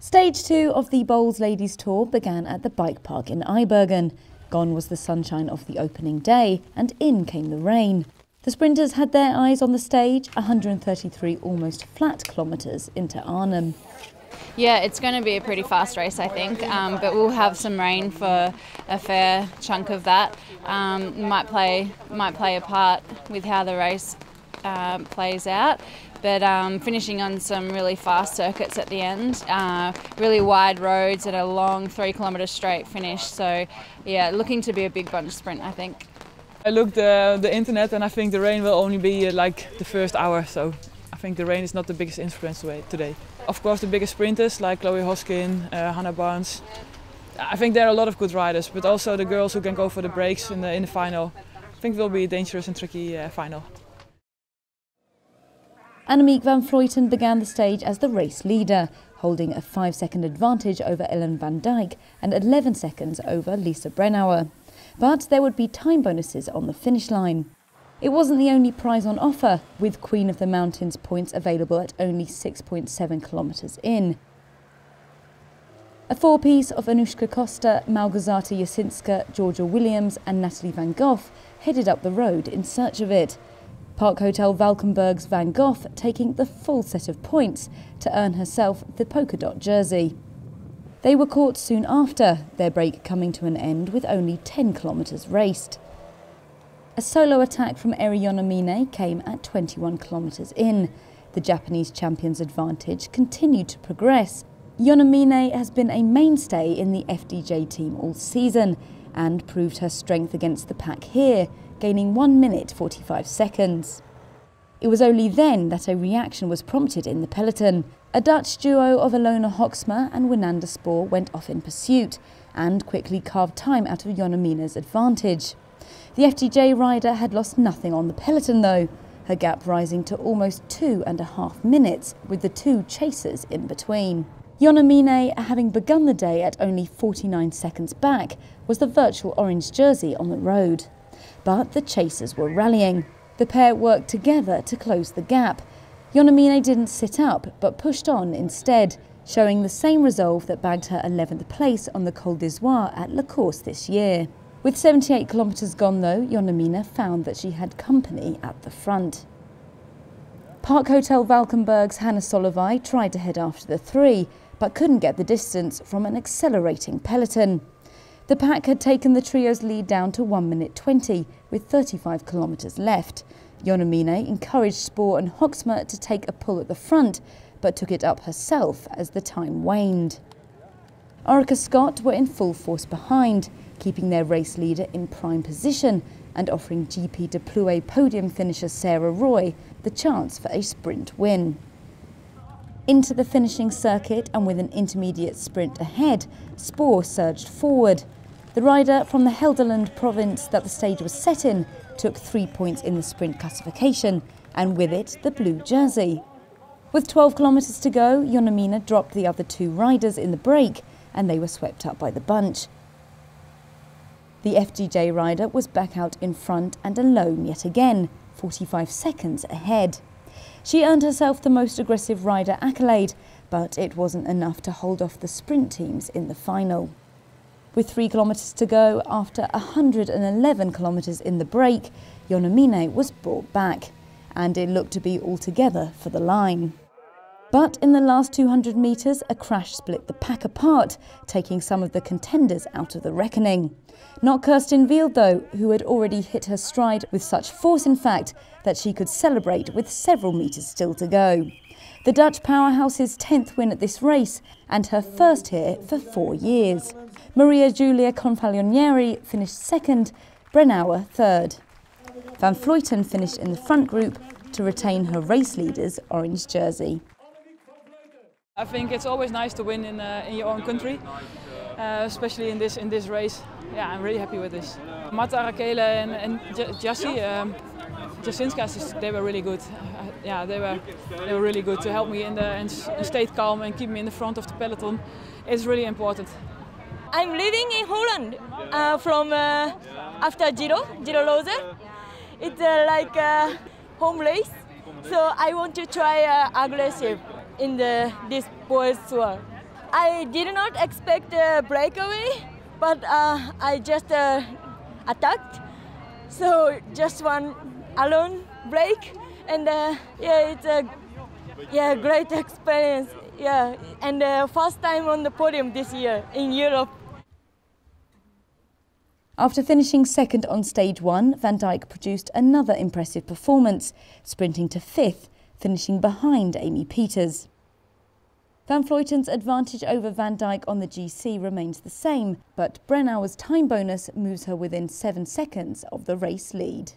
Stage 2 of the Boels Ladies Tour began at the bike park in Eibergen. Gone was the sunshine of the opening day, and in came the rain. The sprinters had their eyes on the stage, 133 almost flat kilometres into Arnhem. Yeah, it's going to be a pretty fast race, I think, but we'll have some rain for a fair chunk of that. Might play a part with how the race plays out, but finishing on some really fast circuits at the end, really wide roads and a long 3 kilometre straight finish. So yeah, looking to be a big bunch sprint, I think. I looked at the internet and I think the rain will only be like the first hour, so I think the rain is not the biggest influence today. Of course the biggest sprinters like Chloe Hoskin, Hannah Barnes, I think there are a lot of good riders, but also the girls who can go for the breaks in the final. I think it will be a dangerous and tricky final. Annemiek van Vleuten began the stage as the race leader, holding a 5-second advantage over Ellen van Dijk and 11 seconds over Lisa Brennauer. But there would be time bonuses on the finish line. It wasn't the only prize on offer, with Queen of the Mountains points available at only 6.7 kilometres in. A four-piece of Anushka Costa, Malgorzata Jasinska, Georgia Williams and Natalie van Gogh headed up the road in search of it. Park Hotel Valkenburg's Van Gogh taking the full set of points to earn herself the polka dot jersey. They were caught soon after, their break coming to an end with only 10 kilometres raced. A solo attack from Eri Yonamine came at 21 kilometres in. The Japanese champion's advantage continued to progress. Yonamine has been a mainstay in the FDJ team all season and proved her strength against the pack here, gaining 1 minute 45 seconds. It was only then that a reaction was prompted in the peloton. A Dutch duo of Ilona Hoeksma and Winanda Spoor went off in pursuit and quickly carved time out of Yonamine's advantage. The FDJ rider had lost nothing on the peloton though, her gap rising to almost 2.5 minutes with the two chasers in between. Yonamine, having begun the day at only 49 seconds back, was the virtual orange jersey on the road. But the chasers were rallying. The pair worked together to close the gap. Yonamine didn't sit up, but pushed on instead, showing the same resolve that bagged her 11th place on the Col d'Izoire at La Course this year. With 78 kilometres gone though, Yonamine found that she had company at the front. Park Hotel Valkenburg's Hannah Solovay tried to head after the three, but couldn't get the distance from an accelerating peloton. The pack had taken the trio's lead down to 1 minute 20, with 35 kilometres left. Yonamine encouraged Spoor and Hoeksma to take a pull at the front, but took it up herself as the time waned. Orica Scott were in full force behind, keeping their race leader in prime position and offering GP de Plouay podium finisher Sarah Roy the chance for a sprint win. Into the finishing circuit and with an intermediate sprint ahead, Spoor surged forward. The rider from the Gelderland province that the stage was set in took 3 points in the sprint classification and with it the blue jersey. With 12 kilometres to go, Yonamine dropped the other two riders in the break and they were swept up by the bunch. The FDJ rider was back out in front and alone yet again, 45 seconds ahead. She earned herself the most aggressive rider accolade, but it wasn't enough to hold off the sprint teams in the final. With 3 kilometres to go, after 111 kilometres in the break, Yonamine was brought back, and it looked to be altogether for the line. But in the last 200 metres, a crash split the pack apart, taking some of the contenders out of the reckoning. Not Kirsten Wild though, who had already hit her stride with such force in fact that she could celebrate with several metres still to go. The Dutch powerhouse's 10th win at this race and her first here for 4 years. Maria Giulia Confalonieri finished second, Brennauer third. Van Vleuten finished in the front group to retain her race leader's orange jersey. I think it's always nice to win in your own country, especially in this race. Yeah, I'm really happy with this. Marta Rakele and Jasinska, they were really good. Yeah, they were really good to help me and stay calm and keep me in the front of the peloton. It's really important. I'm living in Holland from after Giro Loser. It's like a home race, so I want to try aggressive in this Boels Tour. I did not expect a breakaway, but I just attacked. So just one alone break, and yeah, it's a great experience. Yeah, and first time on the podium this year in Europe. After finishing second on stage 1, Van Dijk produced another impressive performance, sprinting to 5th, finishing behind Amy Peters. Van Vleuten's advantage over Van Dijk on the GC remains the same, but Brennauer's time bonus moves her within 7 seconds of the race lead.